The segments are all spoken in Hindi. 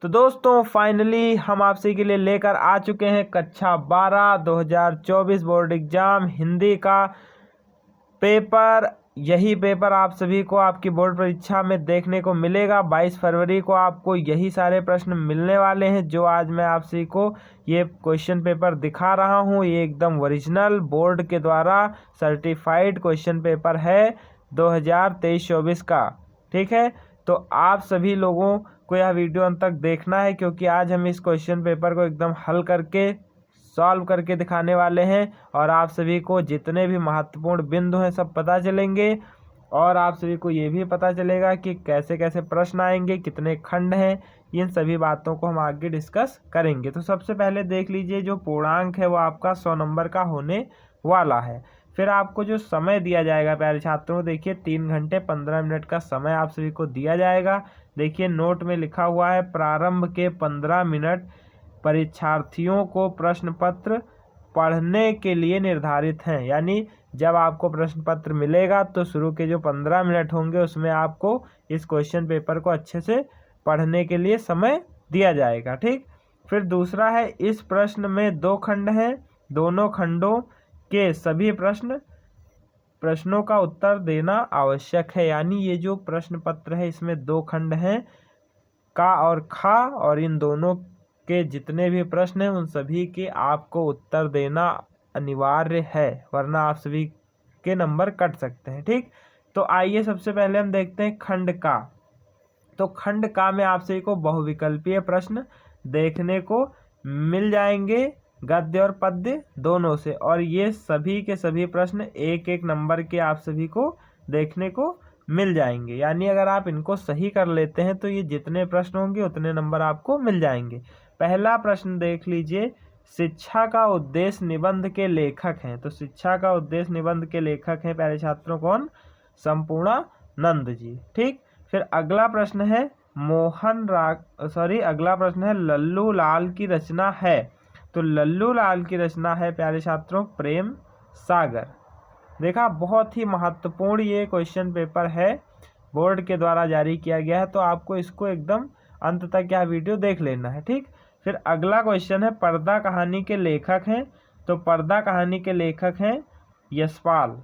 तो दोस्तों फाइनली हम आपसे के लिए लेकर आ चुके हैं कक्षा 12 2024 बोर्ड एग्जाम हिंदी का पेपर। यही पेपर आप सभी को आपकी बोर्ड परीक्षा में देखने को मिलेगा। 22 फरवरी को आपको यही सारे प्रश्न मिलने वाले हैं जो आज मैं आप सभी को ये क्वेश्चन पेपर दिखा रहा हूँ। ये एकदम ओरिजिनल बोर्ड के द्वारा सर्टिफाइड क्वेश्चन पेपर है 2023-24 का। ठीक है, तो आप सभी लोगों को यह वीडियो अंत तक देखना है क्योंकि आज हम इस क्वेश्चन पेपर को एकदम हल करके सॉल्व करके दिखाने वाले हैं और आप सभी को जितने भी महत्वपूर्ण बिंदु हैं सब पता चलेंगे और आप सभी को ये भी पता चलेगा कि कैसे कैसे प्रश्न आएंगे, कितने खंड हैं। इन सभी बातों को हम आगे डिस्कस करेंगे। तो सबसे पहले देख लीजिए, जो पूर्णांक है वो आपका 100 नंबर का होने वाला है। फिर आपको जो समय दिया जाएगा प्यारे छात्रों, देखिए 3 घंटे 15 मिनट का समय आप सभी को दिया जाएगा। देखिए नोट में लिखा हुआ है प्रारंभ के 15 मिनट परीक्षार्थियों को प्रश्न पत्र पढ़ने के लिए निर्धारित हैं। यानी जब आपको प्रश्न पत्र मिलेगा तो शुरू के जो 15 मिनट होंगे उसमें आपको इस क्वेश्चन पेपर को अच्छे से पढ़ने के लिए समय दिया जाएगा। ठीक, फिर दूसरा है इस प्रश्न में 2 खंड हैं, दोनों खंडों के सभी प्रश्नों का उत्तर देना आवश्यक है। यानी ये जो प्रश्न पत्र है इसमें 2 खंड हैं, का और खा, और इन दोनों के जितने भी प्रश्न हैं उन सभी के आपको उत्तर देना अनिवार्य है, वरना आप सभी के नंबर कट सकते हैं। ठीक, तो आइए सबसे पहले हम देखते हैं खंड का। तो खंड का में आप सभी को बहुविकल्पीय प्रश्न देखने को मिल जाएंगे, गद्य और पद्य दोनों से, और ये सभी के सभी प्रश्न 1-1 नंबर के आप सभी को देखने को मिल जाएंगे। यानी अगर आप इनको सही कर लेते हैं तो ये जितने प्रश्न होंगे उतने नंबर आपको मिल जाएंगे। पहला प्रश्न देख लीजिए, शिक्षा का उद्देश्य निबंध के लेखक हैं। तो शिक्षा का उद्देश्य निबंध के लेखक हैं प्यारे छात्रों कौन? संपूर्णानंद जी। ठीक, फिर अगला प्रश्न है अगला प्रश्न है लल्लू लाल की रचना है। तो लल्लू लाल की रचना है प्यारे छात्रों प्रेम सागर। देखा, बहुत ही महत्वपूर्ण ये क्वेश्चन पेपर है, बोर्ड के द्वारा जारी किया गया है, तो आपको इसको एकदम अंत तक यह वीडियो देख लेना है। ठीक, फिर अगला क्वेश्चन है पर्दा कहानी के लेखक हैं। तो पर्दा कहानी के लेखक हैं यशपाल।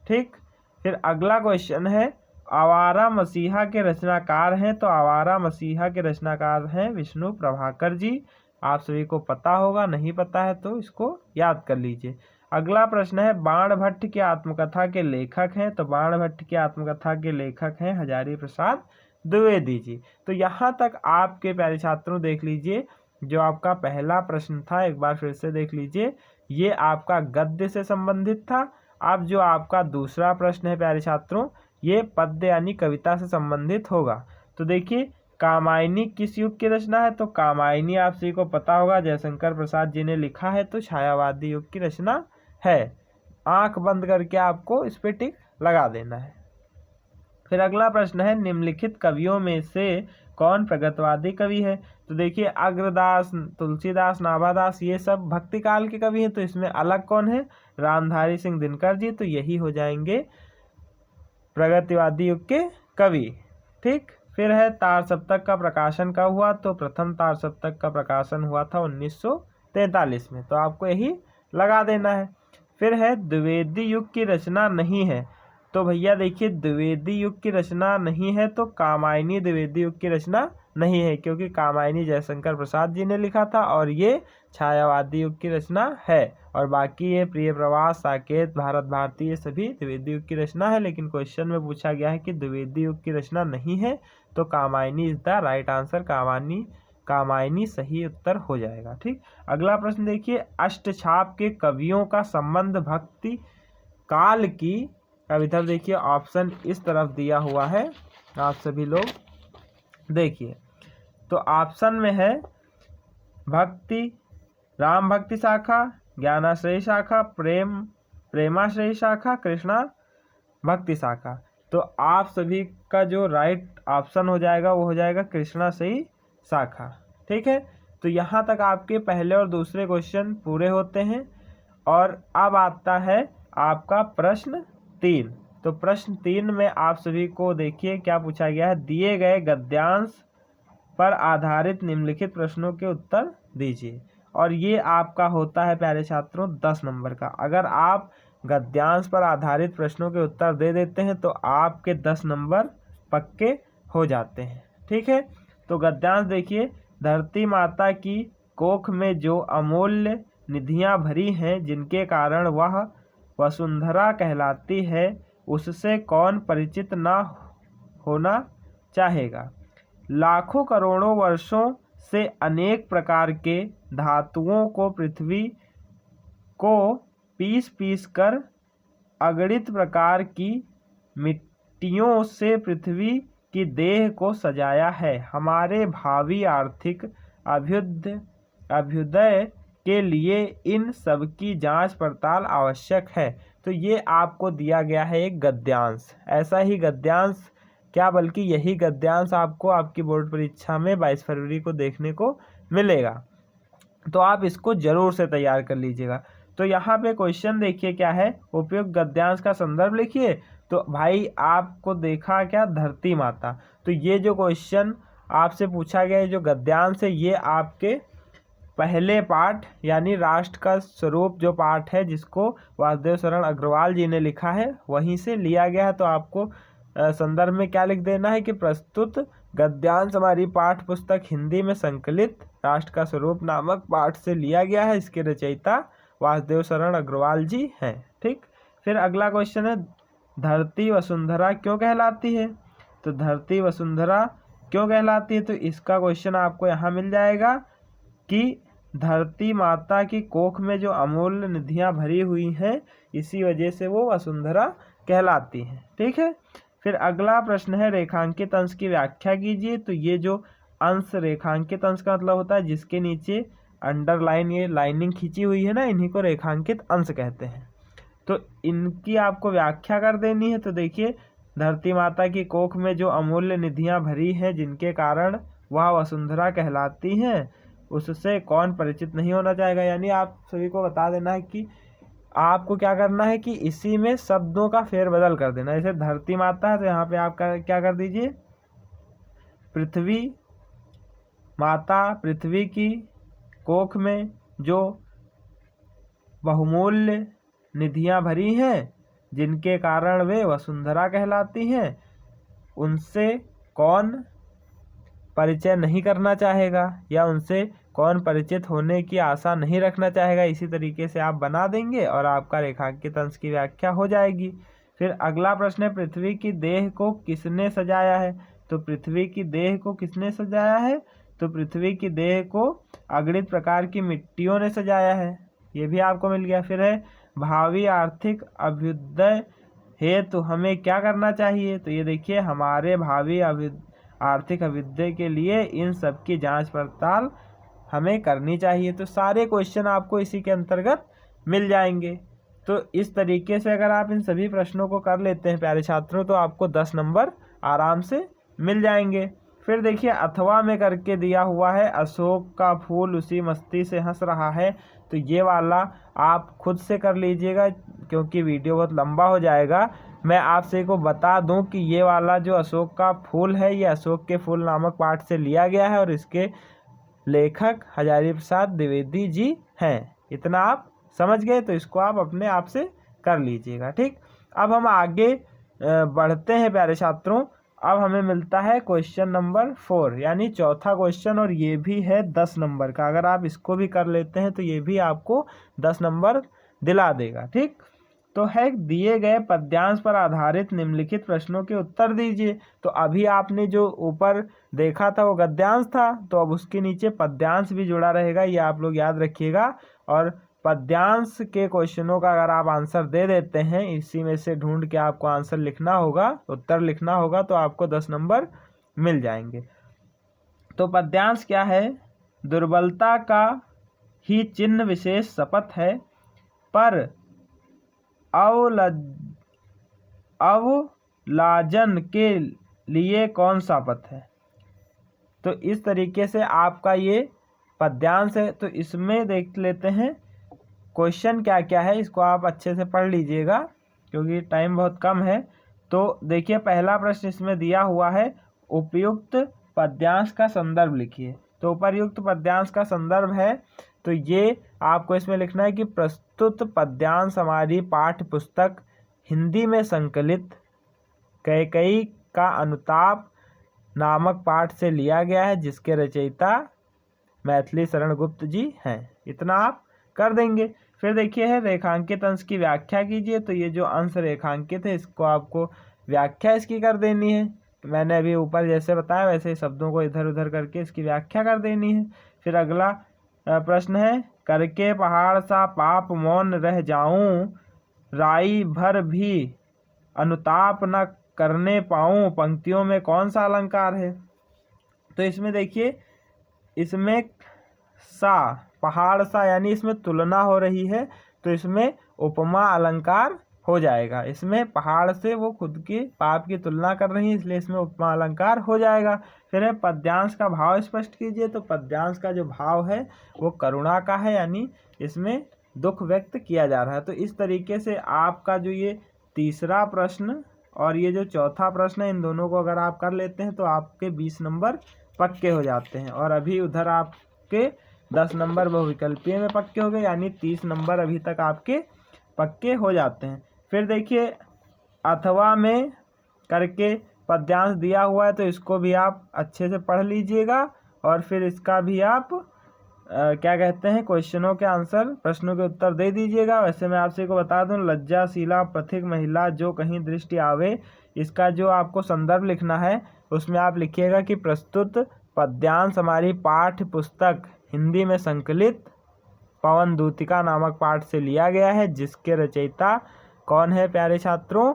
ठीक, फिर अगला क्वेश्चन है आवारा मसीहा के रचनाकार हैं। तो आवारा मसीहा के रचनाकार हैं विष्णु प्रभाकर जी। आप सभी को पता होगा, नहीं पता है तो इसको याद कर लीजिए। अगला प्रश्न है बाण भट्ट की आत्मकथा के लेखक हैं। तो बाण भट्ट की आत्मकथा के लेखक हैं हजारी प्रसाद द्विवेदी जी। तो यहाँ तक आपके प्यारे छात्रों देख लीजिए, जो आपका पहला प्रश्न था एक बार फिर से देख लीजिए, ये आपका गद्य से संबंधित था। अब जो आपका दूसरा प्रश्न है प्यारे छात्रों, ये पद्य यानी कविता से संबंधित होगा। तो देखिए कामायनी किस युग की रचना है? तो कामायनी आप सभी को पता होगा जयशंकर प्रसाद जी ने लिखा है, तो छायावादी युग की रचना है। आंख बंद करके आपको इस पे टिक लगा देना है। फिर अगला प्रश्न है निम्नलिखित कवियों में से कौन प्रगतवादी कवि है? तो देखिए अग्रदास, तुलसीदास, नाभादास ये सब भक्ति काल के कवि हैं, तो इसमें अलग कौन है? रामधारी सिंह दिनकर जी। तो यही हो जाएंगे प्रगतिवादी युग के कवि। ठीक, फिर है तार सप्तक का प्रकाशन कब हुआ? तो प्रथम तार सप्तक का प्रकाशन हुआ था 1943 में। तो आपको यही लगा देना है। फिर है द्विवेदी युग की रचना नहीं है। तो भैया देखिए द्विवेदी युग की रचना नहीं है, तो कामायनी द्विवेदी युग की रचना नहीं है, क्योंकि कामायनी जयशंकर प्रसाद जी ने लिखा था और ये छायावादी युग की रचना है। और बाकी ये प्रिय प्रवास, साकेत, भारत भारती ये सभी द्विवेदी युग की रचना है। लेकिन क्वेश्चन में पूछा गया है कि द्विवेदी युग की रचना नहीं है, तो Kamayani is the right answer. Kamayani सही उत्तर हो जाएगा। ठीक, अगला प्रश्न देखिए अष्टछाप के कवियों का संबंध भक्ति काल की, अब इधर देखिए ऑप्शन इस तरफ दिया हुआ है, आप सभी लोग देखिए। तो ऑप्शन में है भक्ति, राम भक्ति शाखा, ज्ञानाश्रय शाखा, प्रेमाश्रय शाखा, कृष्णा भक्ति शाखा। तो आप सभी का जो राइट ऑप्शन हो जाएगा वो हो जाएगा कृष्णाश्रयी शाखा। ठीक है, तो यहाँ तक आपके पहले और दूसरे क्वेश्चन पूरे होते हैं। और अब आता है आपका प्रश्न 3। तो प्रश्न 3 में आप सभी को देखिए क्या पूछा गया है, दिए गए गद्यांश पर आधारित निम्नलिखित प्रश्नों के उत्तर दीजिए। और ये आपका होता है प्यारे छात्रों 10 नंबर का। अगर आप गद्यांश पर आधारित प्रश्नों के उत्तर दे देते हैं तो आपके 10 नंबर पक्के हो जाते हैं। ठीक है, तो गद्यांश देखिए, धरती माता की कोख में जो अमूल्य निधियां भरी हैं जिनके कारण वह वसुंधरा कहलाती है, उससे कौन परिचित न होना चाहेगा। लाखों करोड़ों वर्षों से अनेक प्रकार के धातुओं को पृथ्वी को पीस पीस कर अगणित प्रकार की मिट्टियों से पृथ्वी की देह को सजाया है। हमारे भावी आर्थिक अभ्युदय के लिए इन सब की जांच पड़ताल आवश्यक है। तो ये आपको दिया गया है एक गद्यांश। ऐसा ही गद्यांश क्या बल्कि यही गद्यांश आपको आपकी बोर्ड परीक्षा में 22 फरवरी को देखने को मिलेगा। तो आप इसको जरूर से तैयार कर लीजिएगा। तो यहाँ पे क्वेश्चन देखिए क्या है, उपयुक्त गद्यांश का संदर्भ लिखिए। तो भाई आपको देखा क्या, धरती माता। तो ये जो क्वेश्चन आपसे पूछा गया है जो गद्यांश है, ये आपके पहले पाठ यानी राष्ट्र का स्वरूप जो पाठ है जिसको वासुदेव शरण अग्रवाल जी ने लिखा है वहीं से लिया गया है। तो आपको संदर्भ में क्या लिख देना है कि प्रस्तुत गद्यांश हमारी पाठ पुस्तक हिंदी में संकलित राष्ट्र का स्वरूप नामक पाठ से लिया गया है। इसके रचयिता वासुदेव शरण अग्रवाल जी हैं। ठीक, फिर अगला क्वेश्चन है, धरती वसुंधरा क्यों कहलाती है। तो धरती वसुंधरा क्यों कहलाती है, तो इसका क्वेश्चन आपको यहाँ मिल जाएगा कि धरती माता की कोख में जो अमूल्य निधियां भरी हुई हैं इसी वजह से वो वसुंधरा कहलाती हैं। ठीक है, फिर अगला प्रश्न है, रेखांकित अंश की व्याख्या कीजिए। तो ये जो अंश, रेखांकित अंश का मतलब होता है जिसके नीचे अंडरलाइन ये लाइनिंग खींची हुई है ना, इन्हीं को रेखांकित अंश कहते हैं। तो इनकी आपको व्याख्या कर देनी है। तो देखिए, धरती माता की कोख में जो अमूल्य निधियां भरी हैं जिनके कारण वह वसुंधरा कहलाती हैं, उससे कौन परिचित नहीं होना चाहेगा। यानी आप सभी को बता देना है कि आपको क्या करना है कि इसी में शब्दों का फेरबदल कर देना। जैसे धरती माता है तो यहाँ पे आप क्या कर दीजिए, पृथ्वी माता, पृथ्वी की कोख में जो बहुमूल्य निधियां भरी हैं जिनके कारण वे वसुंधरा कहलाती हैं, उनसे कौन परिचय नहीं करना चाहेगा या उनसे कौन परिचित होने की आशा नहीं रखना चाहेगा। इसी तरीके से आप बना देंगे और आपका रेखांकित अंश की व्याख्या हो जाएगी। फिर अगला प्रश्न है, पृथ्वी की देह को किसने सजाया है। तो पृथ्वी की देह को किसने सजाया है, तो पृथ्वी की देह को अगणित प्रकार की मिट्टियों ने सजाया है। ये भी आपको मिल गया। फिर है, भावी आर्थिक अभ्युदय हेतु हमें क्या करना चाहिए। तो ये देखिए, हमारे भावी आर्थिक अभ्युदय के लिए इन सब की जांच पड़ताल हमें करनी चाहिए। तो सारे क्वेश्चन आपको इसी के अंतर्गत मिल जाएंगे। तो इस तरीके से अगर आप इन सभी प्रश्नों को कर लेते हैं प्यारे छात्रों, तो आपको 10 नंबर आराम से मिल जाएंगे। फिर देखिए, अथवा में करके दिया हुआ है, अशोक का फूल उसी मस्ती से हंस रहा है। तो ये वाला आप खुद से कर लीजिएगा क्योंकि वीडियो बहुत लंबा हो जाएगा। मैं आपसे को बता दूं कि ये वाला जो अशोक का फूल है, ये अशोक के फूल नामक पाठ से लिया गया है और इसके लेखक हजारी प्रसाद द्विवेदी जी हैं। इतना आप समझ गए, तो इसको आप अपने आप से कर लीजिएगा। ठीक, अब हम आगे बढ़ते हैं प्यारे छात्रों। अब हमें मिलता है क्वेश्चन नंबर 4 यानी चौथा क्वेश्चन, और ये भी है 10 नंबर का। अगर आप इसको भी कर लेते हैं तो ये भी आपको 10 नंबर दिला देगा। ठीक, तो है, दिए गए पद्यांश पर आधारित निम्नलिखित प्रश्नों के उत्तर दीजिए। तो अभी आपने जो ऊपर देखा था वो गद्यांश था, तो अब उसके नीचे पद्यांश भी जुड़ा रहेगा, ये आप लोग याद रखिएगा। और पद्यांश के क्वेश्चनों का अगर आप आंसर दे देते हैं, इसी में से ढूंढ के आपको आंसर लिखना होगा, उत्तर लिखना होगा, तो आपको 10 नंबर मिल जाएंगे। तो पद्यांश क्या है, दुर्बलता का ही चिन्ह विशेष शपथ है, पर अवलाजन के लिए कौन सा पथ है। तो इस तरीके से आपका ये पद्यांश है। तो इसमें देख लेते हैं क्वेश्चन क्या क्या है, इसको आप अच्छे से पढ़ लीजिएगा क्योंकि टाइम बहुत कम है। तो देखिए, पहला प्रश्न इसमें दिया हुआ है, उपयुक्त पद्यांश का संदर्भ लिखिए। तो उपर्युक्त पद्यांश का संदर्भ है तो ये आपको इसमें लिखना है कि प्रस्तुत पद्यांश हमारी पाठ्य पुस्तक हिंदी में संकलित कैकेयी का अनुताप नामक पाठ से लिया गया है, जिसके रचयिता मैथिली शरण गुप्त जी हैं। इतना आप कर देंगे। फिर देखिए है रेखांकित अंश की व्याख्या कीजिए। तो ये जो अंश रेखांकित है इसको आपको व्याख्या इसकी कर देनी है। मैंने अभी ऊपर जैसे बताया वैसे ही शब्दों को इधर उधर करके इसकी व्याख्या कर देनी है। फिर अगला प्रश्न है, करके पहाड़ सा पाप मौन रह जाऊं, राई भर भी अनुताप न करने पाऊं, पंक्तियों में कौन सा अलंकार है? तो इसमें देखिए, इसमें सा पहाड़ सा यानी इसमें तुलना हो रही है, तो इसमें उपमा अलंकार हो जाएगा। इसमें पहाड़ से वो खुद के पाप की तुलना कर रही है, इसलिए इसमें उपमा अलंकार हो जाएगा। फिर है पद्यांश का भाव स्पष्ट कीजिए। तो पद्यांश का जो भाव है वो करुणा का है, यानी इसमें दुख व्यक्त किया जा रहा है। तो इस तरीके से आपका जो ये तीसरा प्रश्न और ये जो चौथा प्रश्न है, इन दोनों को अगर आप कर लेते हैं तो आपके 20 नंबर पक्के हो जाते हैं। और अभी उधर आपके 10 नंबर बहुविकल्पीय में पक्के हो गए, यानी 30 नंबर अभी तक आपके पक्के हो जाते हैं। फिर देखिए, अथवा में करके पद्यांश दिया हुआ है, तो इसको भी आप अच्छे से पढ़ लीजिएगा और फिर इसका भी आप क्या कहते हैं, क्वेश्चनों के आंसर, प्रश्नों के उत्तर दे दीजिएगा। वैसे मैं आपसे को बता दूं, लज्जाशीला पथिक महिला जो कहीं दृष्टि आवे, इसका जो आपको संदर्भ लिखना है उसमें आप लिखिएगा कि प्रस्तुत पद्यांश हमारी पाठ्य पुस्तक हिंदी में संकलित पवन दूतिका नामक पाठ से लिया गया है, जिसके रचयिता कौन है प्यारे छात्रों?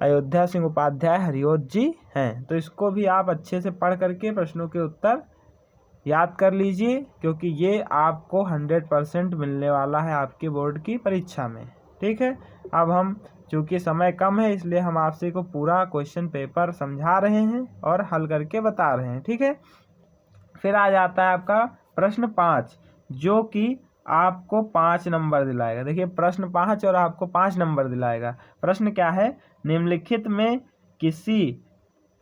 अयोध्या सिंह उपाध्याय हरिओत जी हैं। तो इसको भी आप अच्छे से पढ़ करके प्रश्नों के उत्तर याद कर लीजिए, क्योंकि ये आपको 100% मिलने वाला है आपके बोर्ड की परीक्षा में। ठीक है, अब हम चूँकि समय कम है इसलिए हम आपसे को पूरा क्वेश्चन पेपर समझा रहे हैं और हल करके बता रहे हैं। ठीक है, फिर आ जाता है आपका प्रश्न 5, जो कि आपको 5 नंबर दिलाएगा। देखिए, प्रश्न 5 और आपको 5 नंबर दिलाएगा। प्रश्न क्या है? निम्नलिखित में किसी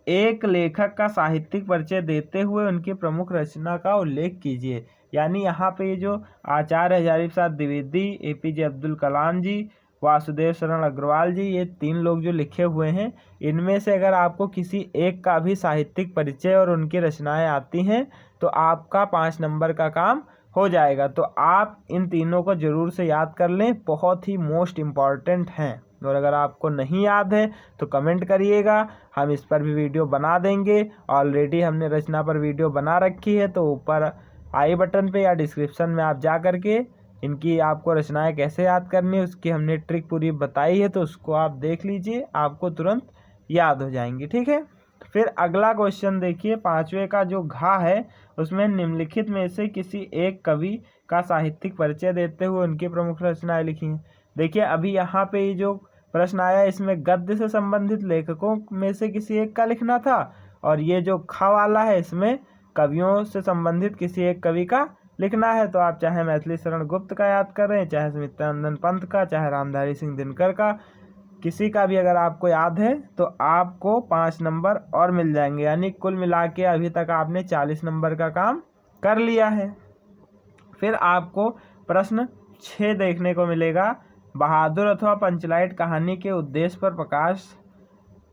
एक लेखक का साहित्यिक परिचय देते हुए उनकी प्रमुख रचना का उल्लेख कीजिए। यानी यहाँ पे ये जो आचार्य हजारी प्रसाद द्विवेदी, APJ अब्दुल कलाम जी, वासुदेव शरण अग्रवाल जी, ये 3 लोग जो लिखे हुए हैं, इनमें से अगर आपको किसी एक का भी साहित्यिक परिचय और उनकी रचनाएं आती हैं तो आपका 5 नंबर का काम हो जाएगा। तो आप इन तीनों को जरूर से याद कर लें, बहुत ही मोस्ट इम्पॉर्टेंट हैं। और अगर आपको नहीं याद है तो कमेंट करिएगा, हम इस पर भी वीडियो बना देंगे। ऑलरेडी हमने रचना पर वीडियो बना रखी है, तो ऊपर आई बटन पे या डिस्क्रिप्शन में आप जा करके इनकी आपको रचनाएं कैसे याद करनी है उसकी हमने ट्रिक पूरी बताई है, तो उसको आप देख लीजिए, आपको तुरंत याद हो जाएंगी। ठीक है, फिर अगला क्वेश्चन देखिए, 5वें का जो घा है उसमें निम्नलिखित में से किसी एक कवि का साहित्यिक परिचय देते हुए उनकी प्रमुख रचनाएं लिखी हैं। देखिए, अभी यहाँ पे ये जो प्रश्न आया इसमें गद्य से संबंधित लेखकों में से किसी एक का लिखना था, और ये जो खा वाला है इसमें कवियों से संबंधित किसी एक कवि का लिखना है। तो आप चाहे मैथिली शरण गुप्त का याद कर रहे हैं, चाहे सुमित्रानंदन पंत का, चाहे रामधारी सिंह दिनकर का, किसी का भी अगर आपको याद है तो आपको 5 नंबर और मिल जाएंगे। यानी कुल मिला के अभी तक आपने 40 नंबर का काम कर लिया है। फिर आपको प्रश्न 6 देखने को मिलेगा, बहादुर अथवा पंचलाइट कहानी के उद्देश्य पर प्रकाश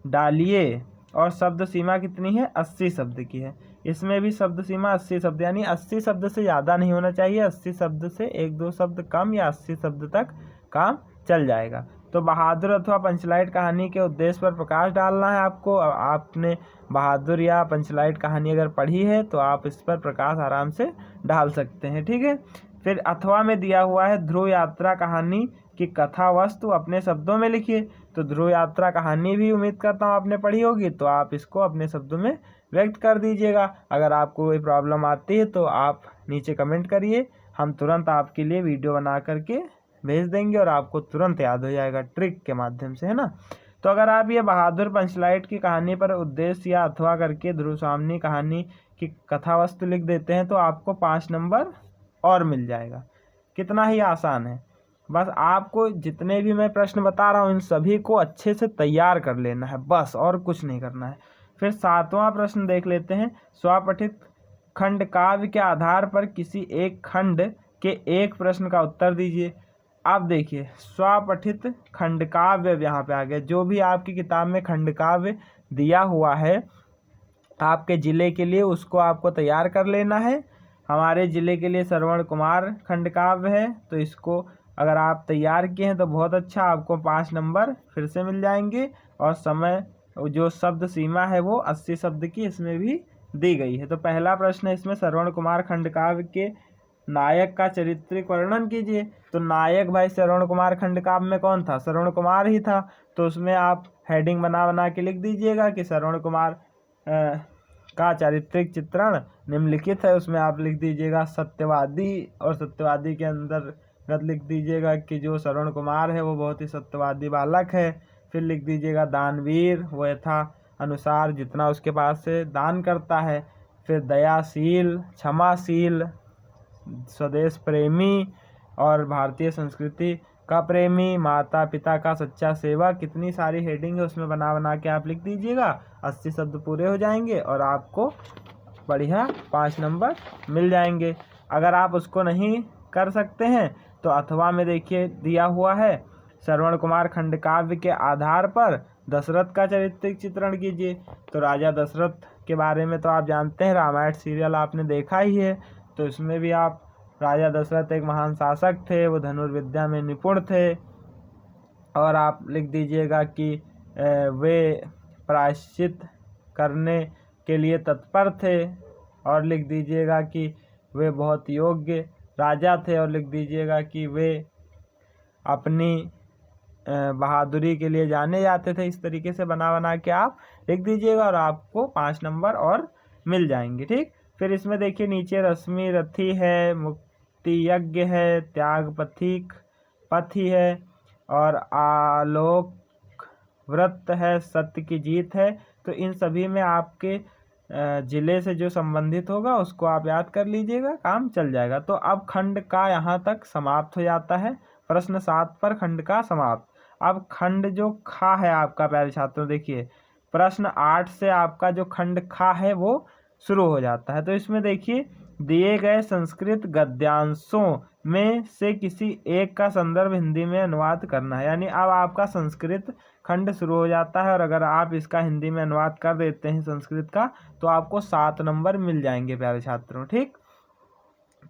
डालिए और शब्द सीमा कितनी है? 80 शब्द की है। इसमें भी शब्द सीमा 80 शब्द, यानी 80 शब्द से ज़्यादा नहीं होना चाहिए। 80 शब्द से 1-2 शब्द कम या 80 शब्द तक काम चल जाएगा। तो बहादुर अथवा पंचलाइट कहानी के उद्देश्य पर प्रकाश डालना है आपको। आपने बहादुर या पंचलाइट कहानी अगर पढ़ी है तो आप इस पर प्रकाश आराम से डाल सकते हैं। ठीक है, फिर अथवा में दिया हुआ है ध्रुव यात्रा कहानी की कथा वस्तु अपने शब्दों में लिखिए। तो ध्रुव यात्रा कहानी भी उम्मीद करता हूँ आपने पढ़ी होगी, तो आप इसको अपने शब्दों में व्यक्त कर दीजिएगा। अगर आपको कोई प्रॉब्लम आती है तो आप नीचे कमेंट करिए, हम तुरंत आपके लिए वीडियो बना करके भेज देंगे और आपको तुरंत याद हो जाएगा ट्रिक के माध्यम से, है ना। तो अगर आप ये बहादुर पंचलाइट की कहानी पर उद्देश्य या अथवा करके ध्रुव स्वामिनी कहानी की कथा वस्तु लिख देते हैं तो आपको 5 नंबर और मिल जाएगा। कितना ही आसान है, बस आपको जितने भी मैं प्रश्न बता रहा हूँ इन सभी को अच्छे से तैयार कर लेना है, बस और कुछ नहीं करना है। फिर 7वां प्रश्न देख लेते हैं। स्वपठित खंड काव्य के आधार पर किसी एक खंड के एक प्रश्न का उत्तर दीजिए। अब देखिए स्वपठित खंड काव्य यहाँ पे आ गया। जो भी आपकी किताब में खंड काव्य दिया हुआ है आपके ज़िले के लिए उसको आपको तैयार कर लेना है। हमारे ज़िले के लिए श्रवण कुमार खंड काव्य है, तो इसको अगर आप तैयार किए हैं तो बहुत अच्छा, आपको 5 नंबर फिर से मिल जाएंगे। और समय जो शब्द सीमा है वो 80 शब्द की इसमें भी दी गई है। तो पहला प्रश्न है इसमें, श्रवण कुमार खंड काव्य के नायक का चारित्रिक वर्णन कीजिए। तो नायक भाई श्रवण कुमार खंड काव्य में कौन था? श्रवण कुमार ही था। तो उसमें आप हेडिंग बना बना के लिख दीजिएगा कि श्रवण कुमार का चारित्रिक चित्रण निम्नलिखित है। उसमें आप लिख दीजिएगा सत्यवादी, और सत्यवादी के अंतर्गत लिख दीजिएगा कि जो श्रवण कुमार है वो बहुत ही सत्यवादी बालक है। फिर लिख दीजिएगा दानवीर, वो यथा अनुसार जितना उसके पास से दान करता है। फिर दयाशील, क्षमाशील, स्वदेश प्रेमी और भारतीय संस्कृति का प्रेमी, माता पिता का सच्चा सेवक। कितनी सारी हेडिंग है उसमें बना बना के आप लिख दीजिएगा। 80 शब्द पूरे हो जाएंगे और आपको बढ़िया 5 नंबर मिल जाएंगे। अगर आप उसको नहीं कर सकते हैं तो अथवा में देखिए दिया हुआ है, श्रवण कुमार खंड काव्य के आधार पर दशरथ का चारित्रिक चित्रण कीजिए। तो राजा दशरथ के बारे में तो आप जानते हैं, रामायण सीरियल आपने देखा ही है। तो इसमें भी आप राजा दशरथ एक महान शासक थे, वो धनुर्विद्या में निपुण थे। और आप लिख दीजिएगा कि वे प्रायश्चित करने के लिए तत्पर थे। और लिख दीजिएगा कि वे बहुत योग्य राजा थे। और लिख दीजिएगा कि वे अपनी बहादुरी के लिए जाने जाते थे। इस तरीके से बना बना के आप लिख दीजिएगा और आपको 5 नंबर और मिल जाएंगे। ठीक, फिर इसमें देखिए नीचे रश्मि रथी है, मुक्ति यज्ञ है, त्याग पथिक पथी है और आलोक व्रत है, सत्य की जीत है। तो इन सभी में आपके ज़िले से जो संबंधित होगा उसको आप याद कर लीजिएगा, काम चल जाएगा। तो अब खंड का यहाँ तक समाप्त हो जाता है। प्रश्न 7 पर खंड का समाप्त। अब खंड जो खा है आपका प्यारे छात्रों, देखिए प्रश्न 8 से आपका जो खंड खा है वो शुरू हो जाता है। तो इसमें देखिए दिए गए संस्कृत गद्यांशों में से किसी एक का संदर्भ हिंदी में अनुवाद करना है। यानी अब आपका संस्कृत खंड शुरू हो जाता है और अगर आप इसका हिंदी में अनुवाद कर देते हैं संस्कृत का तो आपको 7 नंबर मिल जाएंगे प्यारे छात्रों। ठीक,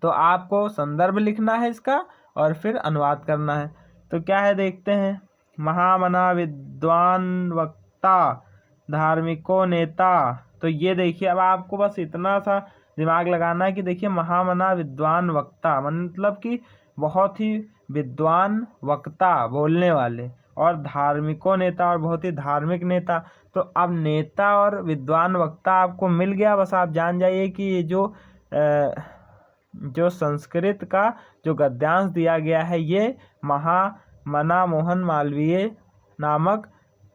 तो आपको संदर्भ लिखना है इसका और फिर अनुवाद करना है। तो क्या है देखते हैं। महामना विद्वान वक्ता धार्मिको नेता। तो ये देखिए अब आपको बस इतना सा दिमाग लगाना है कि देखिए महामना विद्वान वक्ता मतलब कि बहुत ही विद्वान वक्ता बोलने वाले, और धार्मिको नेता और बहुत ही धार्मिक नेता। तो अब नेता और विद्वान वक्ता आपको मिल गया। बस आप जान जाइए कि ये जो संस्कृत का जो गद्यांश दिया गया है ये महामना मोहन मालवीय नामक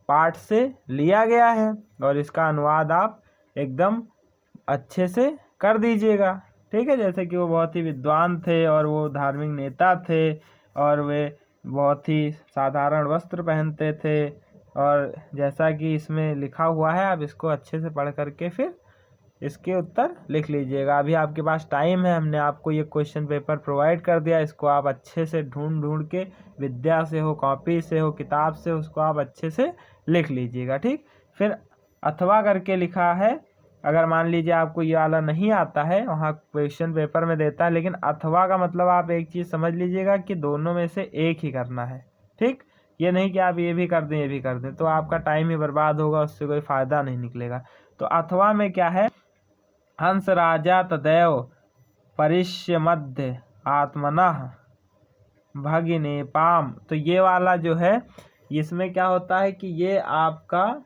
पाठ से लिया गया है और इसका अनुवाद आप एकदम अच्छे से कर दीजिएगा। ठीक है, जैसे कि वो बहुत ही विद्वान थे और वो धार्मिक नेता थे और वे बहुत ही साधारण वस्त्र पहनते थे। और जैसा कि इसमें लिखा हुआ है आप इसको अच्छे से पढ़ करके फिर इसके उत्तर लिख लीजिएगा। अभी आपके पास टाइम है, हमने आपको ये क्वेश्चन पेपर प्रोवाइड कर दिया, इसको आप अच्छे से ढूंढ ढूंढ के विद्या से हो, कॉपी से हो, किताब से, उसको आप अच्छे से लिख लीजिएगा। ठीक, फिर अथवा करके लिखा है। अगर मान लीजिए आपको ये वाला नहीं आता है, वहाँ क्वेश्चन पेपर में देता है, लेकिन अथवा का मतलब आप एक चीज़ समझ लीजिएगा कि दोनों में से एक ही करना है। ठीक, ये नहीं कि आप ये भी कर दें ये भी कर दें, तो आपका टाइम ही बर्बाद होगा, उससे कोई फ़ायदा नहीं निकलेगा। तो अथवा में क्या है, हंस राजा तदैव परिष्य मध्य आत्मनः भगिनेपाम। तो ये वाला जो है इसमें क्या होता है कि ये आपका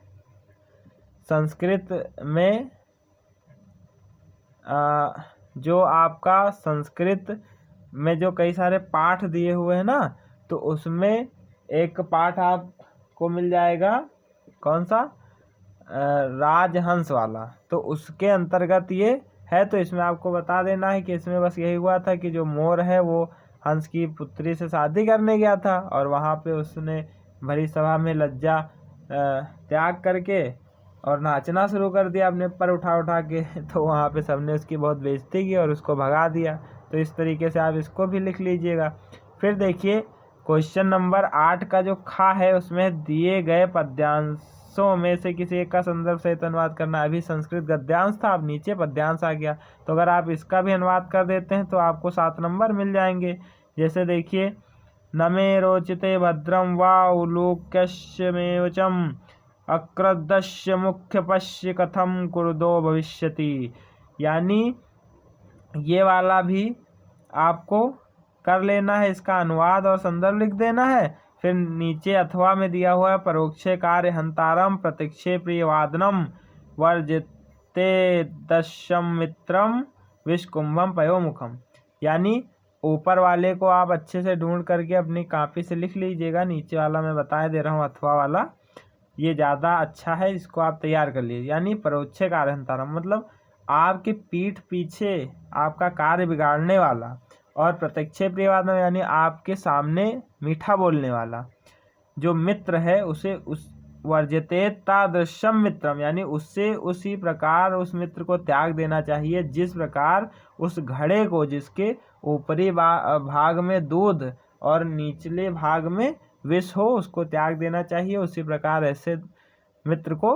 संस्कृत में जो आपका संस्कृत में जो कई सारे पाठ दिए हुए हैं ना, तो उसमें एक पाठ आपको मिल जाएगा, कौन सा, राजहंस वाला। तो उसके अंतर्गत ये है। तो इसमें आपको बता देना है कि इसमें बस यही हुआ था कि जो मोर है वो हंस की पुत्री से शादी करने गया था और वहाँ पे उसने भरी सभा में लज्जा त्याग करके और नाचना शुरू कर दिया अपने पर उठा उठा के, तो वहाँ पे सबने उसकी बहुत बेइज्जती की और उसको भगा दिया। तो इस तरीके से आप इसको भी लिख लीजिएगा। फिर देखिए क्वेश्चन नंबर 8 का जो खा है उसमें दिए गए पद्यांशों में से किसी एक का संदर्भ सहित अनुवाद करना। अभी संस्कृत गद्यांश था, अब नीचे पद्यांश आ गया, तो अगर आप इसका भी अनुवाद कर देते हैं तो आपको 7 नंबर मिल जाएंगे। जैसे देखिए, न मे रोचते भद्रम वा उलूक्यमेवचम अक्रदश्य मुख्य पश्य कथम कुरुदो भविष्यति। यानी ये वाला भी आपको कर लेना है, इसका अनुवाद और संदर्भ लिख देना है। फिर नीचे अथवा में दिया हुआ है परोक्षे कार्य हंतारम प्रतीक्षे प्रियवादनम वर्जिते दशम मित्रम विषकुंभम पयोमुखम। यानी ऊपर वाले को आप अच्छे से ढूंढ करके अपनी कॉपी से लिख लीजिएगा, नीचे वाला मैं बता दे रहा हूँ अथवा वाला ये ज़्यादा अच्छा है, इसको आप तैयार कर लीजिए। यानी परोक्षे कार्य हंतारम मतलब आपकी पीठ पीछे आपका कार्य बिगाड़ने वाला, और प्रत्यक्षे प्रियवादनम यानी आपके सामने मीठा बोलने वाला जो मित्र है उसे उस वर्जते तादृशम मित्रम यानी उससे उसी प्रकार उस मित्र को त्याग देना चाहिए जिस प्रकार उस घड़े को जिसके ऊपरी भाग में दूध और निचले भाग में विष हो उसको त्याग देना चाहिए, उसी प्रकार ऐसे मित्र को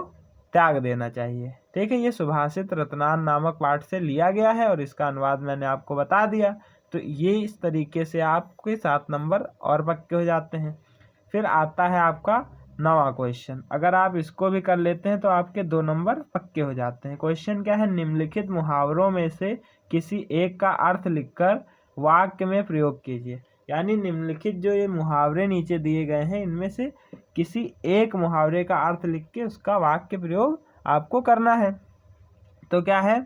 त्याग देना चाहिए। ठीक है, ये सुभाषित रत्नान नामक पाठ से लिया गया है और इसका अनुवाद मैंने आपको बता दिया। तो ये इस तरीके से आपके 7 नंबर और पक्के हो जाते हैं। फिर आता है आपका 9वां क्वेश्चन। अगर आप इसको भी कर लेते हैं तो आपके 2 नंबर पक्के हो जाते हैं। क्वेश्चन क्या है, निम्नलिखित मुहावरों में से किसी एक का अर्थ लिखकर वाक्य में प्रयोग कीजिए। यानी निम्नलिखित जो ये मुहावरे नीचे दिए गए हैं इनमें से किसी एक मुहावरे का अर्थ लिख के उसका वाक्य प्रयोग आपको करना है। तो क्या है,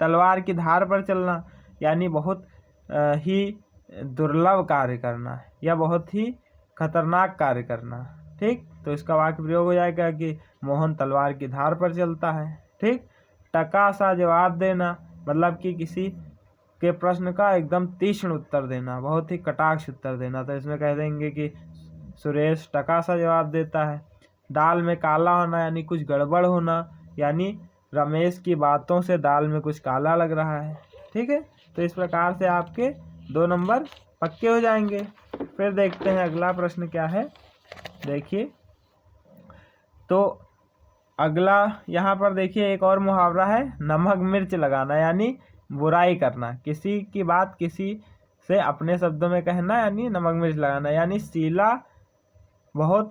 तलवार की धार पर चलना यानी बहुत ही दुर्लभ कार्य करना है या बहुत ही खतरनाक कार्य करना। ठीक, तो इसका वाक्य प्रयोग हो जाएगा कि मोहन तलवार की धार पर चलता है। ठीक, टका सा जवाब देना मतलब कि किसी के प्रश्न का एकदम तीक्ष्ण उत्तर देना, बहुत ही कटाक्ष उत्तर देना। तो इसमें कह देंगे कि सुरेश टका सा जवाब देता है। दाल में काला होना यानी कुछ गड़बड़ होना, यानी रमेश की बातों से दाल में कुछ काला लग रहा है। ठीक है, तो इस प्रकार से आपके 2 नंबर पक्के हो जाएंगे। फिर देखते हैं अगला प्रश्न क्या है। देखिए, तो अगला यहाँ पर देखिए एक और मुहावरा है, नमक मिर्च लगाना यानी बुराई करना, किसी की बात किसी से अपने शब्दों में कहना यानी नमक मिर्च लगाना। यानी शीला बहुत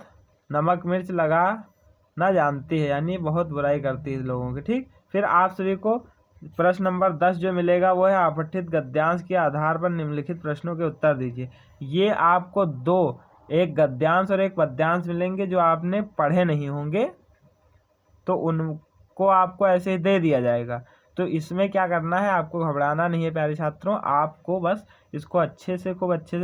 नमक मिर्च लगाना जानती है यानी बहुत बुराई करती है लोगों की। ठीक, फिर आप सभी को प्रश्न नंबर 10 जो मिलेगा वो है अपठित गद्यांश के आधार पर निम्नलिखित प्रश्नों के उत्तर दीजिए। ये आपको 2, एक गद्यांश और एक पद्यांश मिलेंगे जो आपने पढ़े नहीं होंगे, तो उनको आपको ऐसे ही दे दिया जाएगा। तो इसमें क्या करना है, आपको घबराना नहीं है प्यारे छात्रों, आपको बस इसको अच्छे से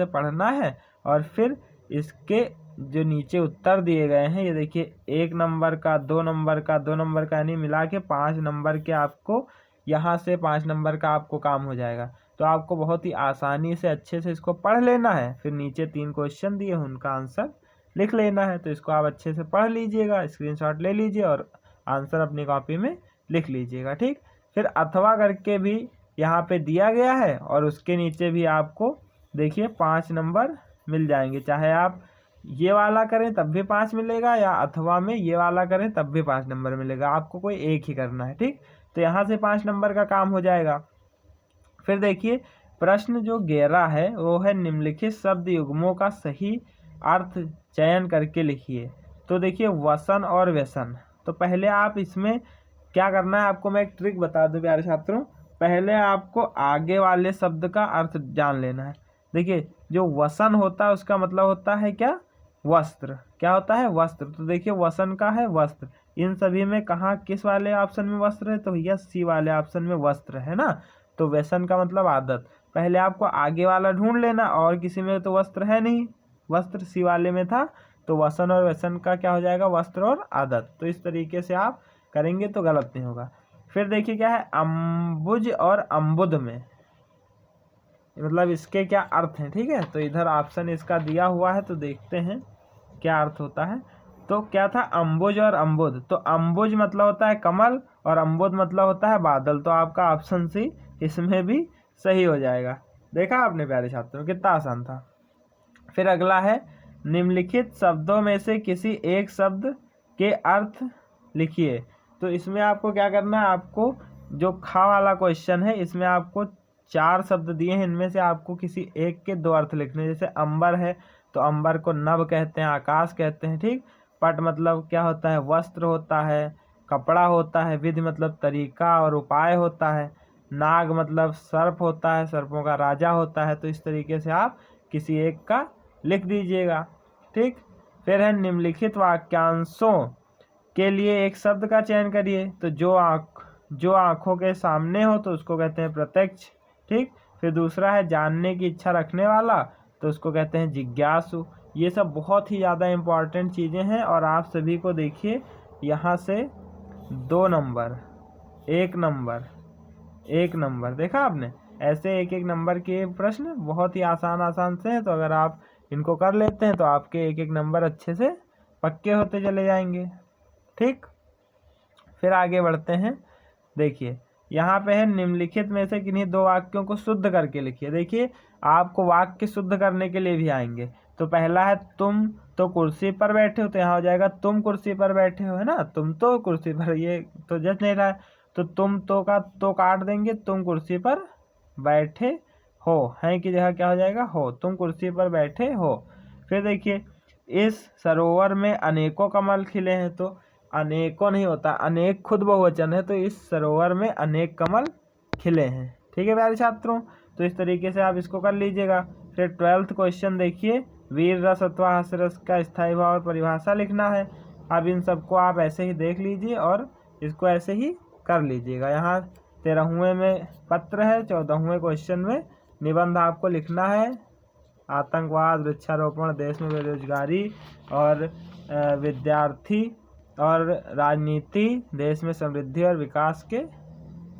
पढ़ना है और फिर इसके जो नीचे उत्तर दिए गए हैं ये देखिए 1 नंबर का 2 नंबर का 2 नंबर का यानी मिला के 5 नंबर के आपको यहाँ से 5 नंबर का आपको काम हो जाएगा। तो आपको बहुत ही आसानी से अच्छे से इसको पढ़ लेना है। फिर नीचे 3 क्वेश्चन दिए उनका आंसर लिख लेना है। तो इसको आप अच्छे से पढ़ लीजिएगा, स्क्रीनशॉट ले लीजिए और आंसर अपनी कॉपी में लिख लीजिएगा। ठीक, फिर अथवा करके भी यहाँ पे दिया गया है और उसके नीचे भी आपको देखिए 5 नंबर मिल जाएंगे। चाहे आप ये वाला करें तब भी 5 मिलेगा या अथवा में ये वाला करें तब भी 5 नंबर मिलेगा, आपको कोई एक ही करना है। ठीक, तो यहाँ से 5 नंबर का काम हो जाएगा। फिर देखिए प्रश्न जो 11 है वो है निम्नलिखित शब्द युग्मों का सही अर्थ चयन करके लिखिए। तो देखिए वसन और व्यसन, तो पहले आप इसमें क्या करना है, आपको मैं एक ट्रिक बता दूं प्यारे छात्रों। पहले आपको आगे वाले शब्द का अर्थ जान लेना है। देखिए जो वसन होता है उसका मतलब होता है क्या, वस्त्र। क्या होता है, वस्त्र। तो देखिए वसन का है वस्त्र, इन सभी में कहाँ किस वाले ऑप्शन में वस्त्र है, तो भैया सी वाले ऑप्शन में वस्त्र है ना। तो व्यसन का मतलब आदत। पहले आपको आगे वाला ढूंढ लेना, और किसी में तो वस्त्र है नहीं, वस्त्र सी वाले में था, तो वसन और व्यसन का क्या हो जाएगा, वस्त्र और आदत। तो इस तरीके से आप करेंगे तो गलत नहीं होगा। फिर देखिए क्या है, अम्बुज और अम्बुद में मतलब इसके क्या अर्थ हैं। ठीक है, तो इधर ऑप्शन इसका दिया हुआ है तो देखते हैं क्या अर्थ होता है। तो क्या था, अम्बुज और अम्बुद। तो अम्बुज मतलब होता है कमल और अम्बुद मतलब होता है बादल। तो आपका ऑप्शन सी इसमें भी सही हो जाएगा। देखा आपने प्यारे छात्रों, कितना आसान था। फिर अगला है, निम्नलिखित शब्दों में से किसी एक शब्द के अर्थ लिखिए। तो इसमें आपको क्या करना है, आपको जो खा वाला क्वेश्चन है इसमें आपको 4 शब्द दिए हैं, इनमें से आपको किसी एक के 2 अर्थ लिखने। जैसे अंबर है तो अंबर को नभ कहते हैं, आकाश कहते हैं, ठीक। पट मतलब क्या होता है, वस्त्र होता है, कपड़ा होता है, विधि मतलब तरीका और उपाय होता है, नाग मतलब सर्प होता है, सर्पों का राजा होता है। तो इस तरीके से आप किसी एक का लिख दीजिएगा, ठीक। फिर है, निम्नलिखित वाक्यांशों के लिए एक शब्द का चयन करिए। तो जो आँखों के सामने हो तो उसको कहते हैं प्रत्यक्ष, ठीक। फिर दूसरा है, जानने की इच्छा रखने वाला, तो उसको कहते हैं जिज्ञासु। ये सब बहुत ही ज़्यादा इम्पॉर्टेंट चीज़ें हैं और आप सभी को देखिए यहाँ से 2 नंबर, 1 नंबर, 1 नंबर, देखा आपने। ऐसे एक एक नंबर के प्रश्न बहुत ही आसान से हैं। तो अगर आप इनको कर लेते हैं तो आपके एक एक नंबर अच्छे से पक्के होते चले जाएंगे, ठीक। फिर आगे बढ़ते हैं। देखिए यहाँ पे है, निम्नलिखित में से किन्हीं 2 वाक्यों को शुद्ध करके लिखिए। देखिए आपको वाक्य शुद्ध करने के लिए भी आएंगे। तो पहला है, तुम तो कुर्सी पर बैठे हो, तो यहाँ हो जाएगा तुम कुर्सी पर बैठे हो, है ना। तुम तो कुर्सी पर, ये तो जच नहीं रहा है, तो तुम तो का तो काट देंगे, तुम कुर्सी पर बैठे हो, है की जगह क्या हो जाएगा, हो, तुम कुर्सी पर बैठे हो। फिर देखिए, इस सरोवर में अनेकों कमल खिले हैं। तो अनेकों नहीं होता, अनेक खुद बहुवचन है, तो इस सरोवर में अनेक कमल खिले हैं, ठीक है प्यारे छात्रों। तो इस तरीके से आप इसको कर लीजिएगा। फिर 12th क्वेश्चन देखिए, वीर रस अथवा हास्य रस का स्थायी भाव और परिभाषा लिखना है। अब इन सबको आप ऐसे ही देख लीजिए और इसको ऐसे ही कर लीजिएगा। यहाँ 13वें में पत्र है, 14वें क्वेश्चन में निबंध आपको लिखना है। आतंकवाद, वृक्षारोपण, देश में बेरोजगारी और विद्यार्थी और राजनीति, देश में समृद्धि और विकास के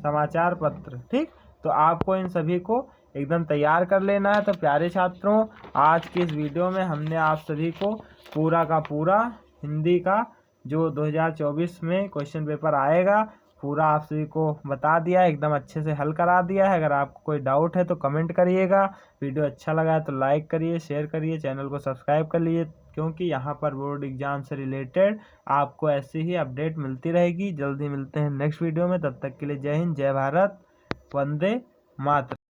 समाचार पत्र, ठीक। तो आपको इन सभी को एकदम तैयार कर लेना है। तो प्यारे छात्रों, आज की इस वीडियो में हमने आप सभी को पूरा का पूरा हिंदी का जो 2024 में क्वेश्चन पेपर आएगा पूरा आप सभी को बता दिया है, एकदम अच्छे से हल करा दिया है। अगर आपको कोई डाउट है तो कमेंट करिएगा। वीडियो अच्छा लगा है तो लाइक करिए, शेयर करिए, चैनल को सब्सक्राइब कर लीजिए, क्योंकि यहाँ पर बोर्ड एग्जाम से रिलेटेड आपको ऐसी ही अपडेट मिलती रहेगी। जल्दी मिलते हैं नेक्स्ट वीडियो में, तब तक के लिए जय हिंद, जय भारत, वंदे मातरम।